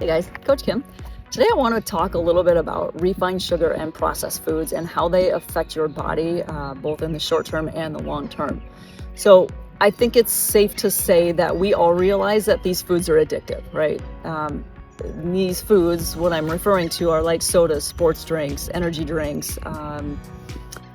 Hey guys, Coach Kim. Today I want to talk a little bit about refined sugar and processed foods and how they affect your body, both in the short term and the long term. So I think it's safe to say that we all realize that these foods are addictive, right? These foods, what I'm referring to, are like sodas, sports drinks, energy drinks,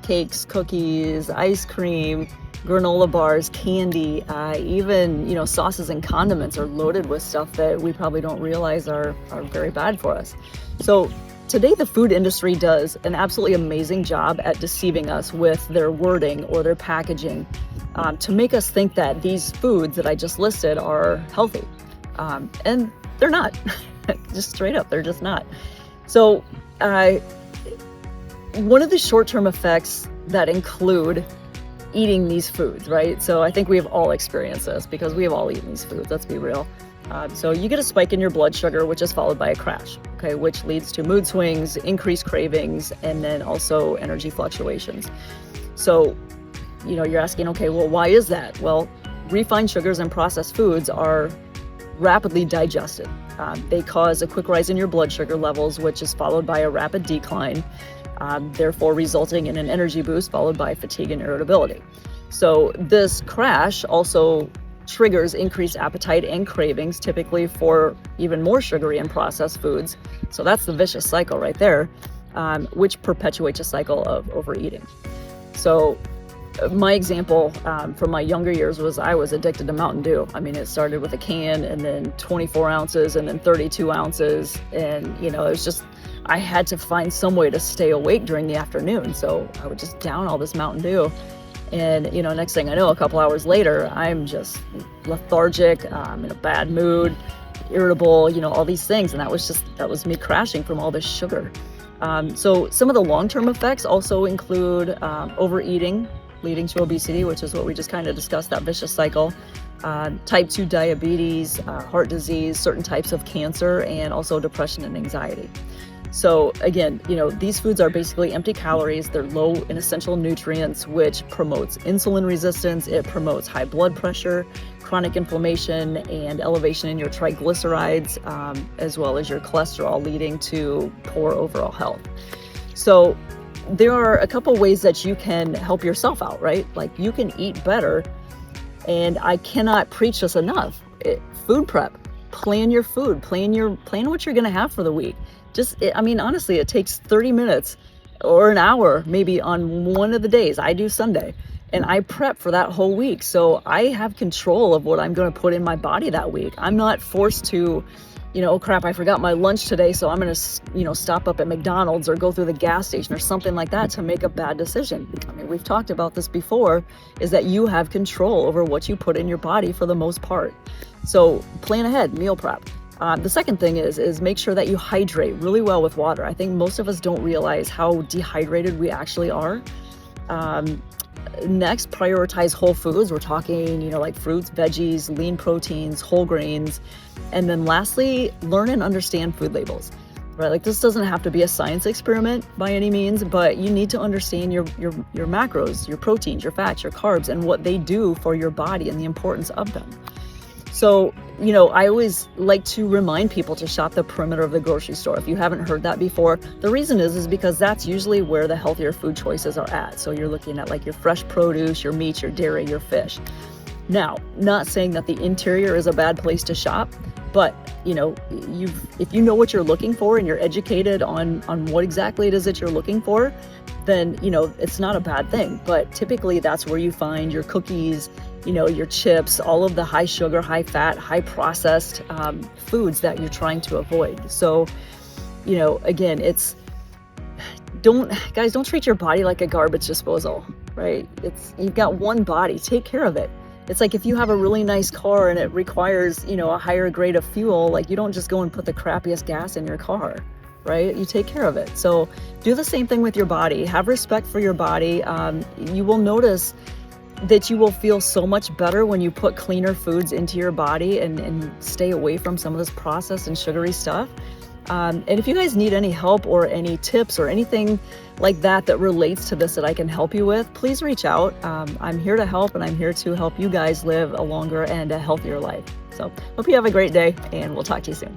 cakes, cookies, ice cream, granola bars, candy, even sauces and condiments are loaded with stuff that we probably don't realize are very bad for us. So today the food industry does an absolutely amazing job at deceiving us with their wording or their packaging to make us think that these foods that I just listed are healthy, and they're not. Just straight up, they're just not. So one of the short-term effects that include eating these foods, right? So I think we've all experienced this because we have all eaten these foods, let's be real. So you get a spike in your blood sugar, which is followed by a crash, okay, which leads to mood swings, increased cravings, and then also energy fluctuations. So, you're asking, okay, well, why is that? Well, refined sugars and processed foods are rapidly digested. They cause a quick rise in your blood sugar levels, which is followed by a rapid decline, therefore resulting in an energy boost followed by fatigue and irritability. So this crash also triggers increased appetite and cravings, typically for even more sugary and processed foods. So that's the vicious cycle right there, which perpetuates a cycle of overeating. So my example from my younger years was I was addicted to Mountain Dew. I mean, it started with a can and then 24 ounces and then 32 ounces. And, it was just, I had to find some way to stay awake during the afternoon. So I would just down all this Mountain Dew. And, next thing I know, a couple hours later, I'm just lethargic, in a bad mood, irritable, all these things. And that was me crashing from all this sugar. So some of the long-term effects also include overeating, leading to obesity, which is what we just kind of discussed, that vicious cycle, type 2 diabetes, heart disease, certain types of cancer, and also depression and anxiety. So again, these foods are basically empty calories. They're low in essential nutrients, which promotes insulin resistance. It promotes high blood pressure, chronic inflammation, and elevation in your triglycerides, as well as your cholesterol, leading to poor overall health. So there are a couple ways that you can help yourself out, right? Like you can eat better, and I cannot preach this enough. Food prep, plan your food, plan what you're going to have for the week. Honestly, it takes 30 minutes or an hour maybe on one of the days. I do Sunday, and I prep for that whole week. So I have control of what I'm going to put in my body that week. I'm not forced to, oh crap, I forgot my lunch today, so I'm going to, stop up at McDonald's or go through the gas station or something like that to make a bad decision. I mean, we've talked about this before, is that you have control over what you put in your body for the most part. So plan ahead, meal prep. The second thing is make sure that you hydrate really well with water. I think most of us don't realize how dehydrated we actually are. Next, prioritize whole foods. We're talking, like fruits, veggies, lean proteins, whole grains. And then lastly, learn and understand food labels, right? Like this doesn't have to be a science experiment by any means, but you need to understand your macros, your proteins, your fats, your carbs, and what they do for your body and the importance of them. So, I always like to remind people to shop the perimeter of the grocery store. If you haven't heard that before, the reason is because that's usually where the healthier food choices are at. So you're looking at like your fresh produce, your meat, your dairy, your fish. Now, not saying that the interior is a bad place to shop, but if you know what you're looking for and you're educated on what exactly it is that you're looking for, then it's not a bad thing. But typically that's where you find your cookies, your chips, all of the high sugar, high fat, high processed foods that you're trying to avoid. So, again, don't treat your body like a garbage disposal, right? You've got one body, take care of it. It's like if you have a really nice car and it requires, a higher grade of fuel, like you don't just go and put the crappiest gas in your car, right? You take care of it. So do the same thing with your body. Have respect for your body. You will notice that you will feel so much better when you put cleaner foods into your body and stay away from some of this processed and sugary stuff. And if you guys need any help or any tips or anything like that relates to this that I can help you with, please reach out. I'm here to help, and I'm here to help you guys live a longer and a healthier life. So hope you have a great day, and we'll talk to you soon.